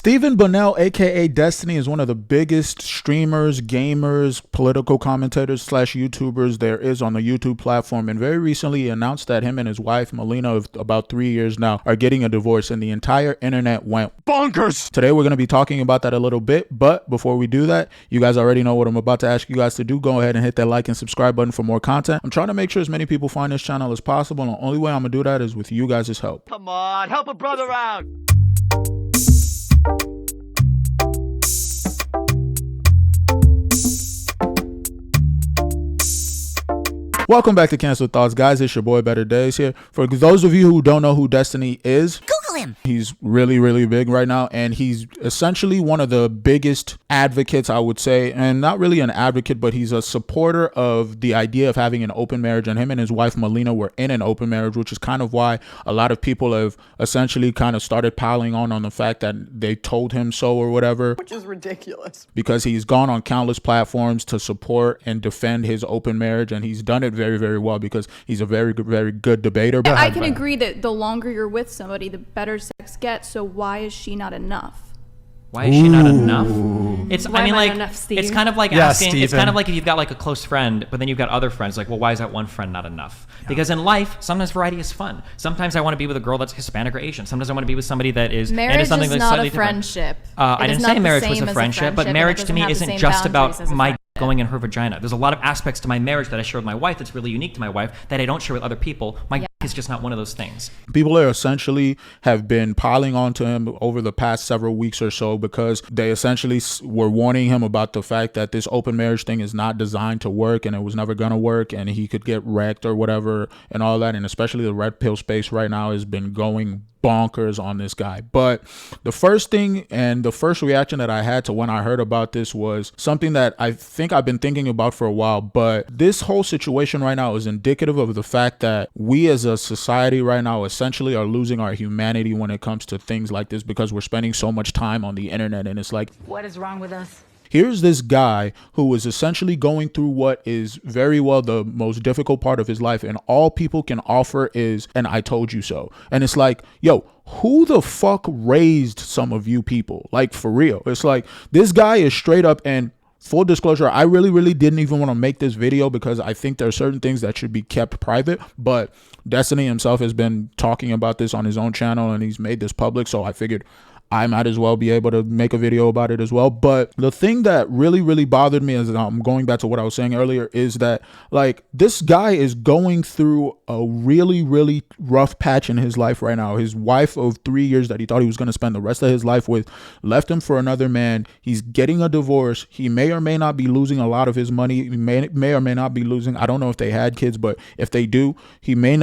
Stephen Bunnell, aka Destiny, is one of the biggest streamers, gamers, political commentators / YouTubers there is on the YouTube platform, and very recently he announced that him and his wife Melina of about 3 years now are getting a divorce, and the entire internet went bonkers. Today we're going to be talking about that a little bit, but before we do that, you guys already know what I'm about to ask you guys to do. Go ahead and hit that like and subscribe button for more content. I'm trying to make sure as many people find this channel as possible, and the only way I'm gonna do that is with you guys' help. Come on, help a brother out. Welcome back to Cancel Thoughts, guys. It's your boy Better Days here. For those of you who don't know who Destiny is, Google him. He's really big right now, and he's essentially one of the biggest advocates, I would say, and not really an advocate, but he's a supporter of the idea of having an open marriage, and him and his wife Melina were in an open marriage, which is kind of why a lot of people have essentially kind of started piling on the fact that they told him so or whatever, which is ridiculous because he's gone on countless platforms to support and defend his open marriage, and he's done it very well because he's a very good debater. I can agree that the longer you're with somebody, the better sex gets. So why is she not enough? Why is she not enough? It's why I mean, like enough, it's kind of like asking. Steven. It's kind of like if you've got like a close friend, but then you've got other friends. Like, well, why is that one friend not enough? Yeah. Because in life, sometimes variety is fun. Sometimes I want to be with a girl that's Hispanic or Asian. Sometimes I want to be with somebody that is marriage into something is that's not slightly a friendship. I didn't say marriage was a friendship, but marriage to me isn't just about my going in her vagina. There's a lot of aspects to my marriage that I share with my wife that's really unique to my wife that I don't share with other people. My is just not one of those things. People are essentially have been piling on to him over the past several weeks or so because they essentially were warning him about the fact that this open marriage thing is not designed to work, and it was never gonna work, and he could get wrecked or whatever and all that. And especially the red pill space right now has been going bonkers on this guy. But the first thing and the first reaction that I had to when I heard about this was something that I think I've been thinking about for a while. But this whole situation right now is indicative of the fact that we as a society right now essentially are losing our humanity when it comes to things like this, because we're spending so much time on the internet, and it's like, what is wrong with us? Here's this guy who is essentially going through what is very well the most difficult part of his life, and all people can offer is an "I told you so." And it's like, yo, who the fuck raised some of you people? Like, for real. It's like, this guy is straight up, and full disclosure, I really didn't even want to make this video because I think there are certain things that should be kept private, but Destiny himself has been talking about this on his own channel, and he's made this public, so I figured I might as well be able to make a video about it as well. But the thing that really bothered me, as I'm going back to what I was saying earlier, is that like this guy is going through a really rough patch in his life right now. His wife of 3 years that he thought he was going to spend the rest of his life with left him for another man. He's getting a divorce. He may or may not be losing a lot of his money. He may or may not be losing, I don't know if they had kids, but if they do, he may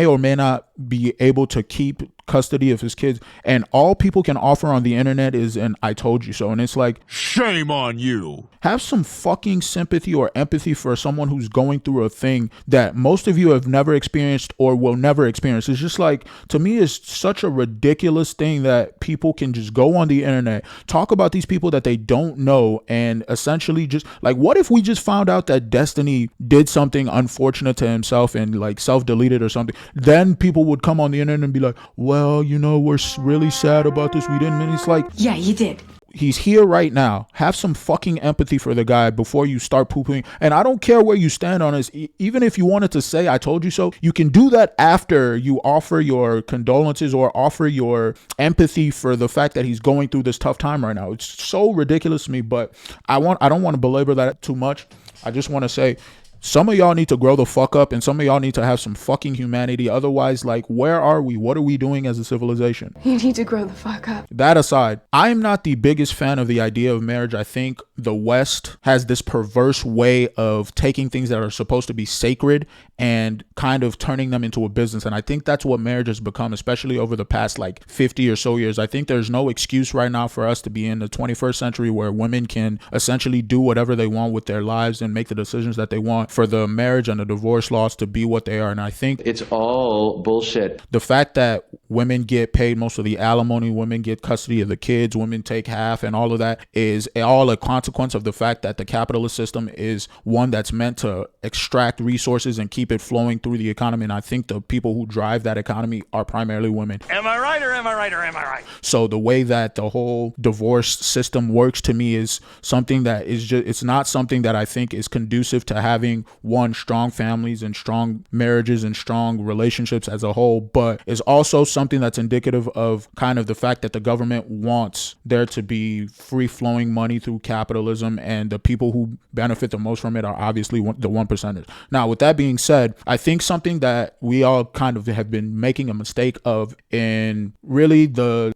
or may not be able to keep custody of his kids, and all people can offer on the internet is an "I told you so." And it's like, shame on you. Have some fucking sympathy or empathy for someone who's going through a thing that most of you have never experienced or will never experience. It's just like, to me, it's such a ridiculous thing that people can just go on the internet, talk about these people that they don't know, and essentially just like, what if we just found out that Destiny did something unfortunate to himself and like self-deleted or something? Then people would come on the internet and be like, well, you know, we're really sad about this. We didn't mean. It's like, yeah, you did. He's here right now. Have some fucking empathy for the guy before you start pooping. And I don't care where you stand on this. Even if you wanted to say "I told you so," you can do that after you offer your condolences or offer your empathy for the fact that he's going through this tough time right now. It's so ridiculous to me, but I don't want to belabor that too much. I just want to say, some of y'all need to grow the fuck up, and some of y'all need to have some fucking humanity. Otherwise, like, where are we? What are we doing as a civilization? You need to grow the fuck up. That aside, I'm not the biggest fan of the idea of marriage. I think the West has this perverse way of taking things that are supposed to be sacred and kind of turning them into a business. And I think that's what marriage has become, especially over the past like 50 or so years. I think there's no excuse right now for us to be in the 21st century where women can essentially do whatever they want with their lives and make the decisions that they want. want for the marriage and the divorce laws to be what they are. And I think it's all bullshit. The fact that women get paid most of the alimony, women get custody of the kids, women take half, and all of that is all a consequence of the fact that the capitalist system is one that's meant to extract resources and keep it flowing through the economy. And I think the people who drive that economy are primarily women. Am I right or am I right or am I right? So the way that the whole divorce system works to me is something that is just, it's not something that I think is conducive to having strong families and strong marriages and strong relationships as a whole, but is also something that's indicative of kind of the fact that the government wants there to be free flowing money through capitalism, and the people who benefit the most from it are obviously the 1%ers. Now, with that being said, I think something that we all kind of have been making a mistake of in really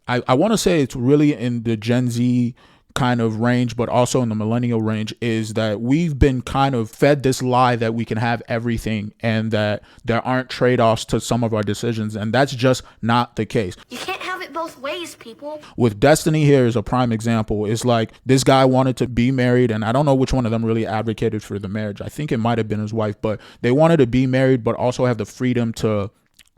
I want to say it's really in the Gen Z kind of range, but also in the millennial range, is that we've been kind of fed this lie that we can have everything and that there aren't trade-offs to some of our decisions, and that's just not the case. You can't have it both ways, people. With Destiny here is a prime example. It's like this guy wanted to be married, and I don't know which one of them really advocated for the marriage. I think it might have been his wife, but they wanted to be married but also have the freedom to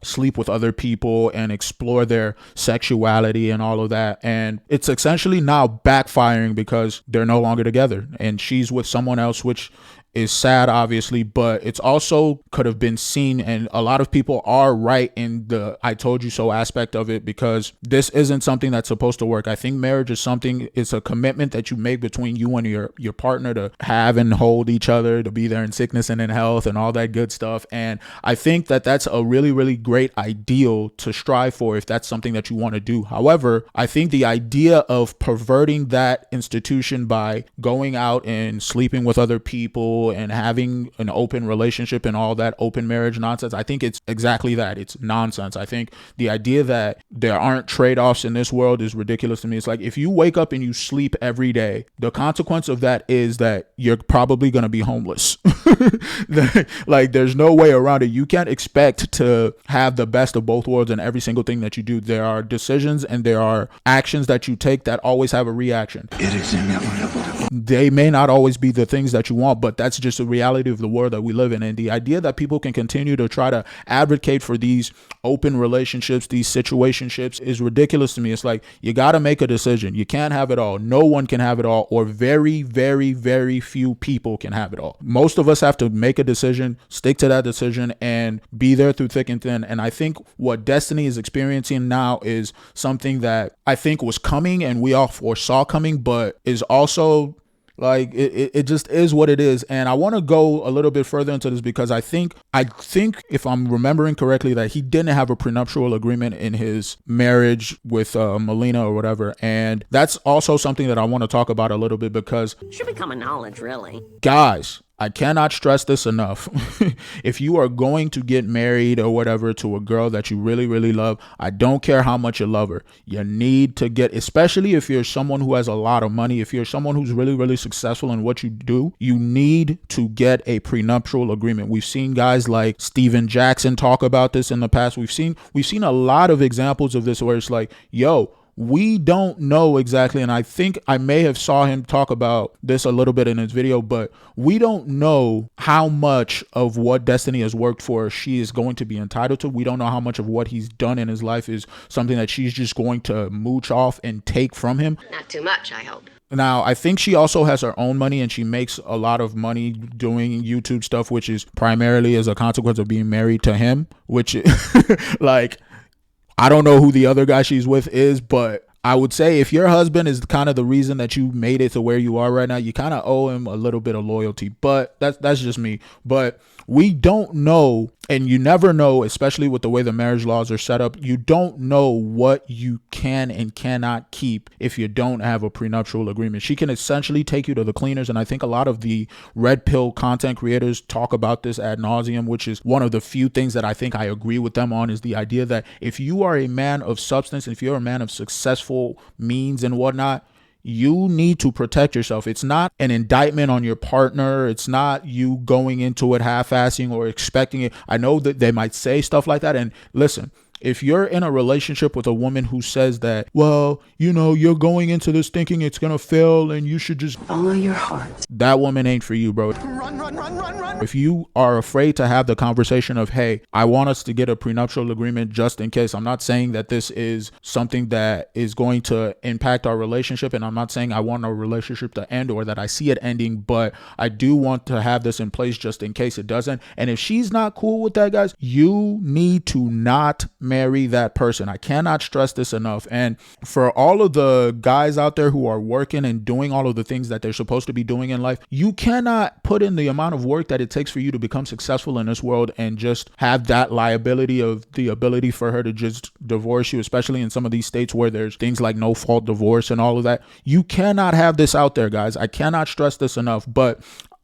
sleep with other people and explore their sexuality and all of that. And it's essentially now backfiring because they're no longer together and she's with someone else, which is sad, obviously, but it's also could have been seen, and a lot of people are right in the I told you so aspect of it, because this isn't something that's supposed to work. I think marriage is something, it's a commitment that you make between you and your partner to have and hold each other, to be there in sickness and in health and all that good stuff. And I think that that's a really, really great ideal to strive for if that's something that you want to do. However, I think the idea of perverting that institution by going out and sleeping with other people and having an open relationship and all that open marriage nonsense, I think it's exactly that. It's nonsense. I think the idea that there aren't trade-offs in this world is ridiculous to me. It's like if you wake up and you sleep every day, the consequence of that is that you're probably going to be homeless. Like there's no way around it. You can't expect to have the best of both worlds in every single thing that you do. There are decisions and there are actions that you take that always have a reaction. It is inevitable. They may not always be the things that you want, but that's just the reality of the world that we live in. And the idea that people can continue to try to advocate for these open relationships, these situationships, is ridiculous to me. It's like, you got to make a decision. You can't have it all. No one can have it all, or very, very, very few people can have it all. Most of us have to make a decision, stick to that decision, and be there through thick and thin. And I think what Destiny is experiencing now is something that I think was coming and we all foresaw coming, but is also like it just is what it is. And I want to go a little bit further into this because I think if I'm remembering correctly that he didn't have a prenuptial agreement in his marriage with Melina or whatever. And that's also something that I want to talk about a little bit because Should be common knowledge, really. Guys, I cannot stress this enough. If you are going to get married or whatever to a girl that you really, really love, I don't care how much you love her. You need to get, especially if you're someone who has a lot of money, if you're someone who's really, really successful in what you do, you need to get a prenuptial agreement. We've seen guys like Steven Jackson talk about this in the past. We've seen a lot of examples of this where it's like, yo, we don't know exactly, and I think I may have saw him talk about this a little bit in his video, but we don't know how much of what Destiny has worked for she is going to be entitled to. We don't know how much of what he's done in his life is something that she's just going to mooch off and take from him. Not too much, I hope. Now, I think she also has her own money and she makes a lot of money doing YouTube stuff, which is primarily as a consequence of being married to him, which like, I don't know who the other guy she's with is, but I would say if your husband is kind of the reason that you made it to where you are right now, you kind of owe him a little bit of loyalty. But that's just me. But we don't know, and you never know, especially with the way the marriage laws are set up, you don't know what you can and cannot keep if you don't have a prenuptial agreement. She can essentially take you to the cleaners, and I think a lot of the red pill content creators talk about this ad nauseum, which is one of the few things that I think I agree with them on, is the idea that if you are a man of substance, if you're a man of successful means and whatnot, you need to protect yourself. It's not an indictment on your partner. It's not you going into it half-assing or expecting it. I know that they might say stuff like that. And listen, If you're in a relationship with a woman who says that, well, you know, you're going into this thinking it's going to fail and you should just follow your heart, that woman ain't for you, bro. Run, run, run, run, run. If you are afraid to have the conversation of, hey, I want us to get a prenuptial agreement just in case. I'm not saying that this is something that is going to impact our relationship. And I'm not saying I want our relationship to end or that I see it ending, but I do want to have this in place just in case it doesn't. And if she's not cool with that, guys, you need to not marry that person. I cannot stress this enough. And for all of the guys out there who are working and doing all of the things that they're supposed to be doing in life, you cannot put in the amount of work that it takes for you to become successful in this world and just have that liability of the ability for her to just divorce you, especially in some of these states where there's things like no fault divorce and all of that. You cannot have this out there, guys. I cannot stress this enough. But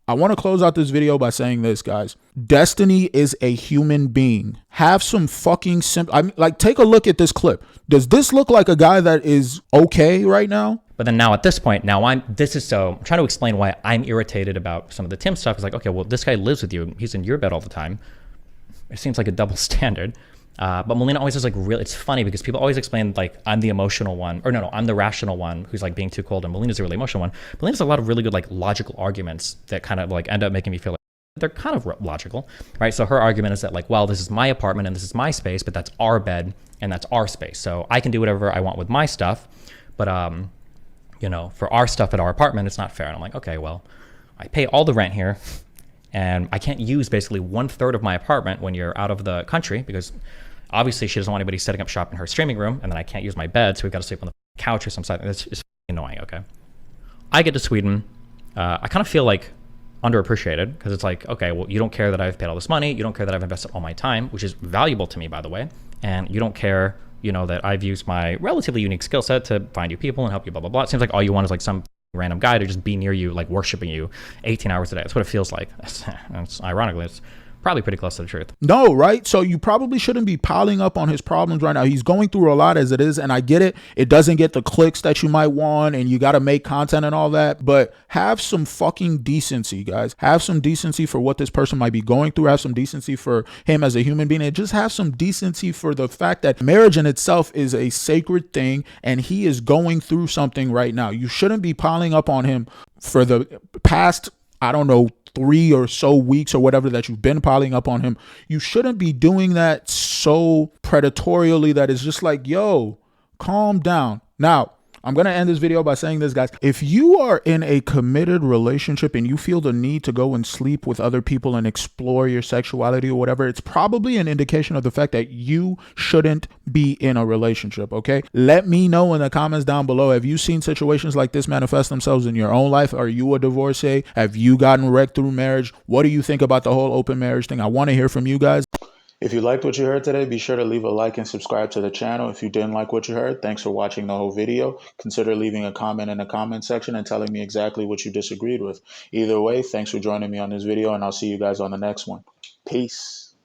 I want to close out this video by saying this, guys. Destiny is a human being. Have some fucking take a look at this clip. Does this look like a guy that is okay right now? But then now at this point, I'm trying to explain why I'm irritated about some of the Tim stuff. It's like, okay, well, this guy lives with you. He's in your bed all the time. It seems like a double standard. But Melina always is like, really, it's funny because people always explain like, I'm the emotional one, or no, I'm the rational one who's like being too cold, and Melina's the really emotional one. Melina's a lot of really good like logical arguments that kind of like end up making me feel like they're kind of logical, right? So her argument is that like, well, this is my apartment and this is my space, but that's our bed and that's our space. So I can do whatever I want with my stuff. But, you know, for our stuff at our apartment, it's not fair. And I'm like, okay, well, I pay all the rent here and I can't use basically 1/3 of my apartment when you're out of the country because obviously she doesn't want anybody setting up shop in her streaming room, and then I can't use my bed, so we've got to sleep on the couch or something. It's just annoying, okay? I get to Sweden. I kind of feel like underappreciated because it's like, okay, well, you don't care that I've paid all this money. You don't care that I've invested all my time, which is valuable to me, by the way. And you don't care, you know, that I've used my relatively unique skill set to find you people and help you, blah, blah, blah. It seems like all you want is like some random guy to just be near you, like worshiping you 18 hours a day. That's what it feels like. Ironically, it's probably pretty close to the truth. No, right? So you probably shouldn't be piling up on his problems right now. He's going through a lot as it is, and I get it. It doesn't get the clicks that you might want, and you got to make content and all that, but have some fucking decency, guys. Have some decency for what this person might be going through. Have some decency for him as a human being, and just have some decency for the fact that marriage in itself is a sacred thing, and he is going through something right now. You shouldn't be piling up on him for the past, I don't know, 3 or so weeks or whatever that you've been piling up on him. You shouldn't be doing that so predatorially that it's just like, yo, calm down. Now, I'm going to end this video by saying this, guys. If you are in a committed relationship and you feel the need to go and sleep with other people and explore your sexuality or whatever, it's probably an indication of the fact that you shouldn't be in a relationship, okay? Let me know in the comments down below. Have you seen situations like this manifest themselves in your own life? Are you a divorcee? Have you gotten wrecked through marriage? What do you think about the whole open marriage thing? I want to hear from you guys. If you liked what you heard today, be sure to leave a like and subscribe to the channel. If you didn't like what you heard, thanks for watching the whole video. Consider leaving a comment in the comment section and telling me exactly what you disagreed with. Either way, thanks for joining me on this video, and I'll see you guys on the next one. Peace.